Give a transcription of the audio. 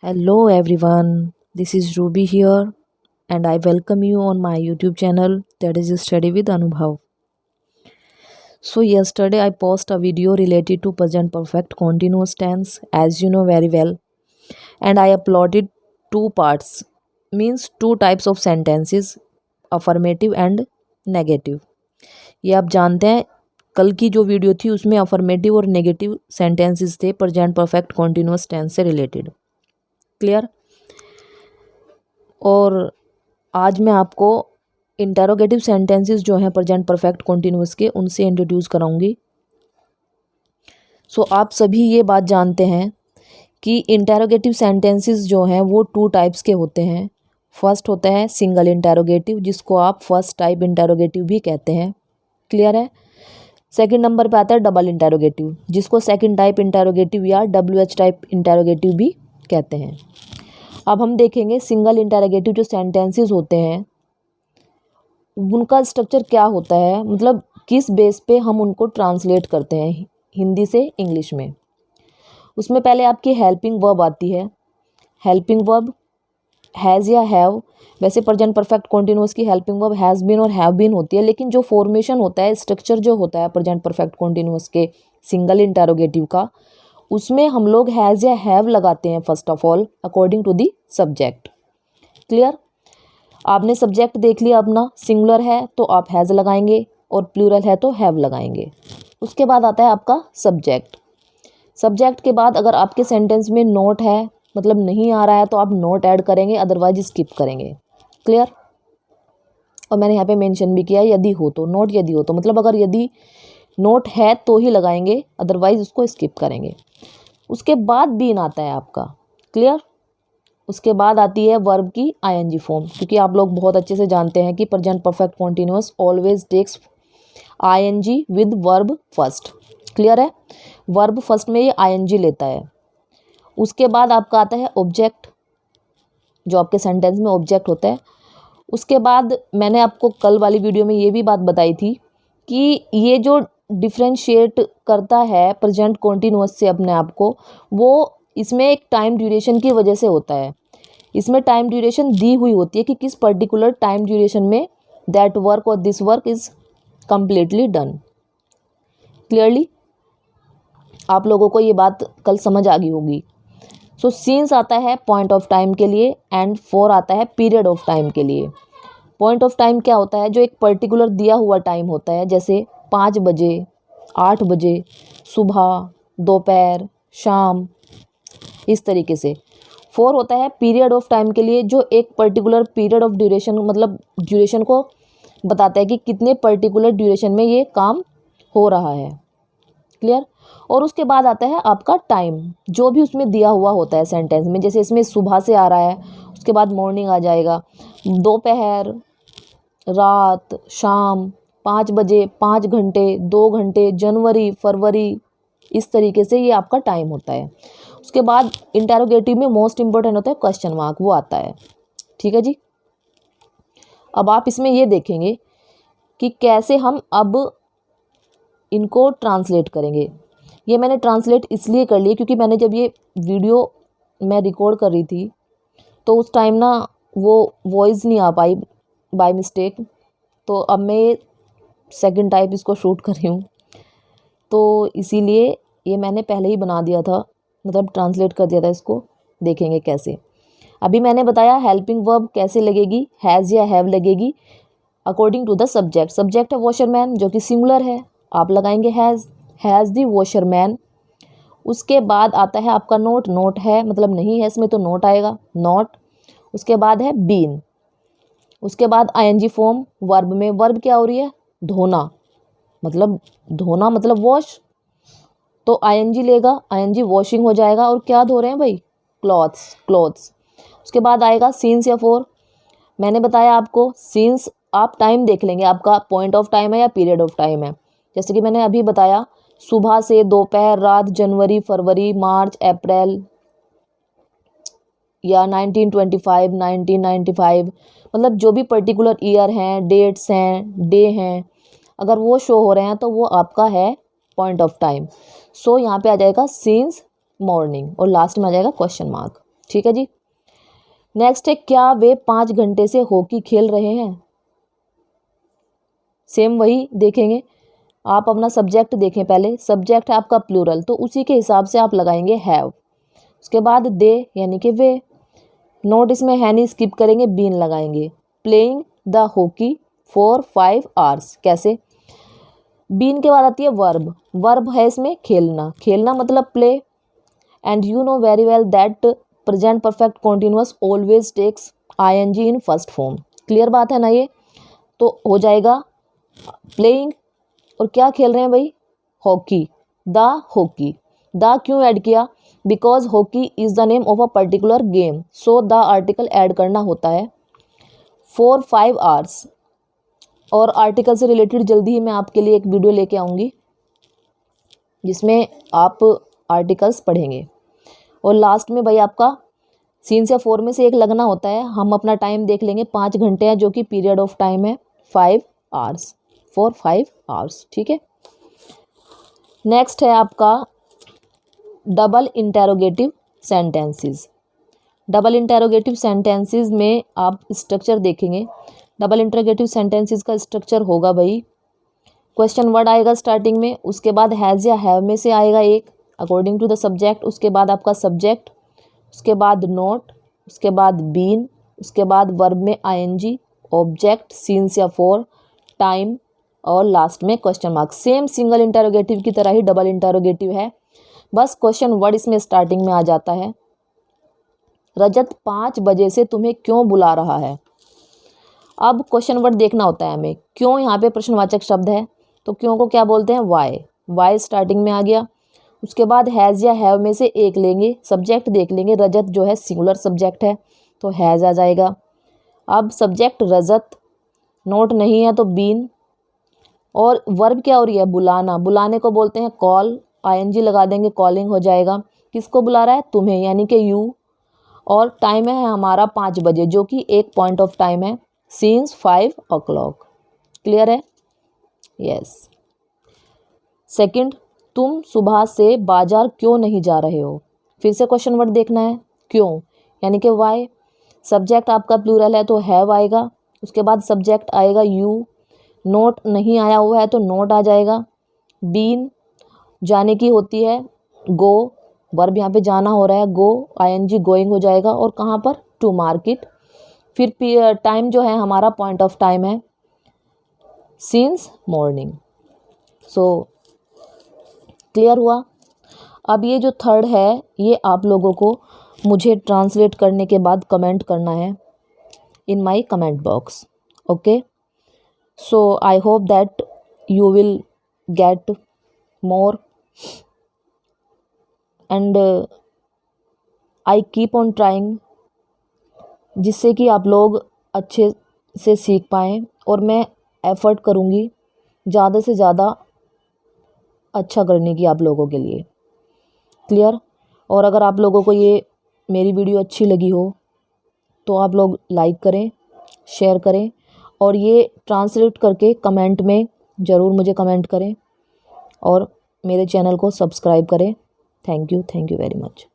Hello everyone, this is Ruby here and I welcome you on my YouTube channel that is Study with Anubhav. So yesterday I posted a video related to present perfect continuous tense as you know very well, and I uploaded two parts, means two types of sentences, affirmative and negative. ये आप जानते हैं, कल की जो video थी उसमें affirmative और नेगेटिव सेंटेंसेस थे प्रेजेंट परफेक्ट कॉन्टिन्यूस टेंस से रिलेटेड. क्लियर. और आज मैं आपको इंटेरोगेटिव सेंटेंसेस जो हैं प्रेजेंट परफेक्ट कॉन्टिन्यूस के उनसे इंट्रोड्यूस कराऊंगी. सो आप सभी ये बात जानते हैं कि इंटेरोगेटिव सेंटेंसेस जो हैं वो टू टाइप्स के होते हैं. फर्स्ट होता है सिंगल इंटेरोगेटिव, जिसको आप फर्स्ट टाइप इंटेरोगेटिव भी कहते हैं. क्लियर है. सेकंड नंबर पे आता है डबल इंटेरोगेटिव, जिसको सेकंड टाइप इंटेरोगेटिव या WH टाइप इंटेरोगेटिव भी कहते हैं. अब हम देखेंगे सिंगल इंटेरोगेटिव जो सेंटेंसेस होते हैं उनका स्ट्रक्चर क्या होता है, मतलब किस बेस पे हम उनको ट्रांसलेट करते हैं हिंदी से इंग्लिश में. उसमें पहले आपकी हेल्पिंग वर्ब आती है. हेल्पिंग वर्ब हैज़ या हैव. वैसे प्रेजेंट परफेक्ट कॉन्टिन्यूअस की हेल्पिंग वर्ब हैज़ बीन और हैव बीन होती है, लेकिन जो फॉर्मेशन होता है, स्ट्रक्चर जो होता है प्रेजेंट परफेक्ट कॉन्टिन्यूअस के सिंगल इंटेरोगेटिव का, उसमें हम लोग हैज़ या हैव लगाते हैं first of all according to the subject. Clear. आपने सब्जेक्ट देख लिया अपना, सिंगुलर है तो आप हैज़ लगाएंगे और प्लूरल है तो हैव लगाएंगे. उसके बाद आता है आपका सब्जेक्ट. सब्जेक्ट के बाद अगर आपके सेंटेंस में नोट है, मतलब नहीं आ रहा है, तो आप नोट ऐड करेंगे, अदरवाइज स्किप करेंगे. क्लियर. और मैंने यहाँ पे मेंशन भी किया है यदि हो तो, नोट यदि हो तो, मतलब अगर यदि नोट है तो ही लगाएंगे, अदरवाइज उसको स्किप करेंगे. उसके बाद बीन आता है आपका. क्लियर. उसके बाद आती है वर्ब की ING फॉर्म, क्योंकि आप लोग बहुत अच्छे से जानते हैं कि present perfect continuous always takes ING with verb first. Clear है. वर्ब फर्स्ट में ये ING लेता है. उसके बाद आपका आता है ऑब्जेक्ट, जो आपके सेंटेंस में ऑब्जेक्ट होता है. उसके बाद मैंने आपको कल वाली वीडियो में ये भी बात बताई थी कि ये जो डिफ्रेंशिएट करता है प्रेजेंट कॉन्टिन्यूअस से अपने आप को, वो इसमें एक टाइम ड्यूरेशन की वजह से होता है. इसमें टाइम ड्यूरेशन दी हुई होती है कि किस पर्टिकुलर टाइम ड्यूरेशन में दैट वर्क और this work is completely done. Clearly आप लोगों को ये बात कल समझ आ गई होगी. सो सीन्स आता है पॉइंट ऑफ टाइम के लिए एंड फॉर आता है पीरियड ऑफ टाइम के लिए. पॉइंट ऑफ टाइम क्या होता है, जो एक पर्टिकुलर दिया हुआ टाइम होता है, जैसे 5 बजे, 8 बजे, सुबह, दोपहर, शाम, इस तरीके से. फॉर होता है पीरियड ऑफ टाइम के लिए, जो एक पर्टिकुलर पीरियड ऑफ ड्यूरेशन, मतलब ड्यूरेशन को बताता है कि कितने पर्टिकुलर ड्यूरेशन में ये काम हो रहा है. क्लियर. और उसके बाद आता है आपका टाइम, जो भी उसमें दिया हुआ होता है सेंटेंस में. जैसे इसमें सुबह से आ रहा है, उसके बाद मॉर्निंग आ जाएगा, दोपहर, रात, शाम, 5 बजे, 5 घंटे, 2 घंटे, जनवरी, फरवरी, इस तरीके से ये आपका टाइम होता है. उसके बाद इंटेरोगेटिव में मोस्ट इंपॉर्टेंट होता है क्वेश्चन मार्क, वो आता है. ठीक है जी. अब आप इसमें ये देखेंगे कि कैसे हम अब इनको ट्रांसलेट करेंगे. ये मैंने ट्रांसलेट इसलिए कर लिए क्योंकि मैंने जब ये वीडियो मैं रिकॉर्ड कर रही थी तो उस टाइम ना वो वॉइस नहीं आ पाई बाय मिस्टेक. तो अब मैं सेकंड टाइप इसको शूट कर रही हूँ, तो इसीलिए ये मैंने पहले ही बना दिया था, मतलब ट्रांसलेट कर दिया था इसको. देखेंगे कैसे. अभी मैंने बताया हेल्पिंग वर्ब कैसे लगेगी, हैज़ या हैव लगेगी according to the subject. Subject है वॉशरमैन, जो कि सिंगुलर है, आप लगाएंगे हैज़ दी वॉशरमैन. उसके बाद आता है आपका नोट. नोट है मतलब नहीं है इसमें, तो नोट आएगा, नॉट. उसके बाद है बीन. उसके बाद ING फॉर्म वर्ब में. वर्ब क्या हो रही है, धोना, मतलब धोना मतलब वॉश, तो ING लेगा, ING वॉशिंग हो जाएगा. और क्या धो रहे हैं भाई, क्लॉथ्स. उसके बाद आएगा सीन्स या फॉर. मैंने बताया आपको सीन्स आप टाइम देख लेंगे, आपका पॉइंट ऑफ टाइम है या पीरियड ऑफ टाइम है. जैसे कि मैंने अभी बताया, सुबह से, दोपहर, रात, जनवरी, फरवरी, मार्च, अप्रैल, या 1925, 1995, मतलब जो भी पर्टिकुलर ईयर हैं, डेट्स हैं, डे हैं, अगर वो शो हो रहे हैं तो वो आपका है पॉइंट ऑफ टाइम. सो यहाँ पे आ जाएगा सीन्स मॉर्निंग और लास्ट में आ जाएगा क्वेश्चन मार्क. ठीक है जी। नेक्स्ट है, क्या वे 5 घंटे से हॉकी खेल रहे हैं? सेम वही देखेंगे, आप अपना सब्जेक्ट देखें। पहले सब्जेक्ट है आपका प्लूरल, तो उसी के हिसाब से आप लगाएंगे हैव। उसके बाद दे यानी कि वे, नोट इसमें है नहीं, स्किप करेंगे, बीन लगाएंगे। Playing the hockey for 5 hours, कैसे? बीन के बाद आती है वर्ब, वर्ब है इसमें खेलना, खेलना मतलब play. And you know very well that present perfect continuous always takes ING in first form. Clear बात है ना ये? तो हो जाएगा प्लेइंग, और क्या खेल रहे हैं भाई? Hockey, the hockey. द क्यों ऐड किया? Because hockey is the name of a particular game, so the article add करना होता है। फॉर 5 आवर्स, और आर्टिकल से रिलेटेड जल्दी ही मैं आपके लिए एक वीडियो लेके आऊँगी जिसमें आप आर्टिकल्स पढ़ेंगे। और लास्ट में भाई आपका सीन्स या 4 में से एक लगना होता है। हम अपना टाइम देख लेंगे, 5 घंटे हैं जो कि पीरियड ऑफ टाइम है 5 आवर्स, फॉर 5 आवर्स। ठीक है। नेक्स्ट है आपका double interrogative sentences. Double interrogative sentences में आप स्ट्रक्चर देखेंगे। डबल इंटेरोगेटिव सेंटेंसेस का स्ट्रक्चर होगा भाई, क्वेश्चन वर्ड आएगा स्टार्टिंग में, उसके बाद हैज़ या हैव में से आएगा एक अकॉर्डिंग टू द सब्जेक्ट, उसके बाद आपका सब्जेक्ट, उसके बाद नोट, उसके बाद बीन, उसके बाद वर्ब में आईएनजी, ऑब्जेक्ट, सीन्स या 4, टाइम, और लास्ट में question mark. Same single interrogative की तरह ही डबल इंटेरोगेटिव है, बस क्वेश्चन वर्ड इसमें स्टार्टिंग में आ जाता है। रजत 5 बजे से तुम्हें क्यों बुला रहा है? अब क्वेश्चन वर्ड देखना होता है हमें। क्यों यहाँ पे प्रश्नवाचक शब्द है, तो क्यों को क्या बोलते हैं? वाई। वाई स्टार्टिंग में आ गया। उसके बाद हैज़ या हैव में से एक लेंगे, सब्जेक्ट देख लेंगे। रजत जो है सिंगुलर सब्जेक्ट है तो हैज़ आ जाएगा। अब सब्जेक्ट रजत, नोट नहीं है तो बीन, और वर्ब क्या हो रही है? बुलाना। बुलाने को बोलते हैं कॉल, आईएनजी लगा देंगे, कॉलिंग हो जाएगा। किसको बुला रहा है? तुम्हें, यानी कि यू। और टाइम है हमारा 5 बजे, जो कि एक पॉइंट ऑफ टाइम है, सीन्स 5 o'clock। क्लियर है? यस। सेकंड, तुम सुबह से बाजार क्यों नहीं जा रहे हो? फिर से क्वेश्चन वर्ड देखना है, क्यों यानी कि वाई। सब्जेक्ट आपका प्लूरल है तो हैव आएगा, उसके बाद सब्जेक्ट आएगा यू, नोट नहीं आया हुआ है तो नोट आ जाएगा। बीन जाने की होती है, गो, वर्ब यहाँ पे जाना हो रहा है, गो, आईएनजी गोइंग हो जाएगा, और कहाँ पर? To market. फिर टाइम जो है हमारा पॉइंट ऑफ टाइम है, सिंस मॉर्निंग। सो क्लियर हुआ? अब ये जो थर्ड है ये आप लोगों को मुझे ट्रांसलेट करने के बाद कमेंट करना है in my comment box. Okay, so I hope that you will get more and I keep on trying, जिससे कि आप लोग अच्छे से सीख पाएँ, और मैं एफ़र्ट करूँगी ज़्यादा से ज़्यादा अच्छा करने की आप लोगों के लिए। क्लियर? और अगर आप लोगों को ये मेरी वीडियो अच्छी लगी हो तो आप लोग लाइक करें, शेयर करें, और ये ट्रांसलेट करके कमेंट में ज़रूर मुझे कमेंट करें, और मेरे चैनल को सब्सक्राइब करें। Thank you very much.